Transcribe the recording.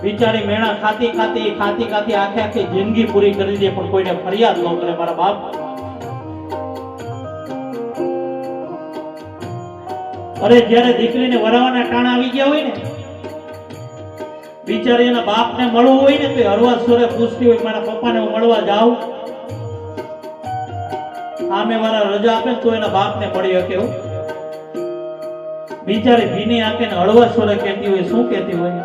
બિચારી મેણા ખાતી ખાતી આખી જિંદગી પૂરી કરી દે પણ કોઈને ફરિયાદ ન કરે મારા બાપ. અરે જ્યારે દીકરીને વરાવાના ટાણા આવી ગયા હોય ને, બિચારી એના બાપને મળવું હોય ને તો હરવા સુરે પૂછતી હોય મારા પપ્પાને હું મળવા જાઉં. આમે વાળા રજા આપે તો એના બાપને મળી શકે. બિચારી ભીની આંખે હળવા સુરે કહેતી હોય, શું કહેતી હોય?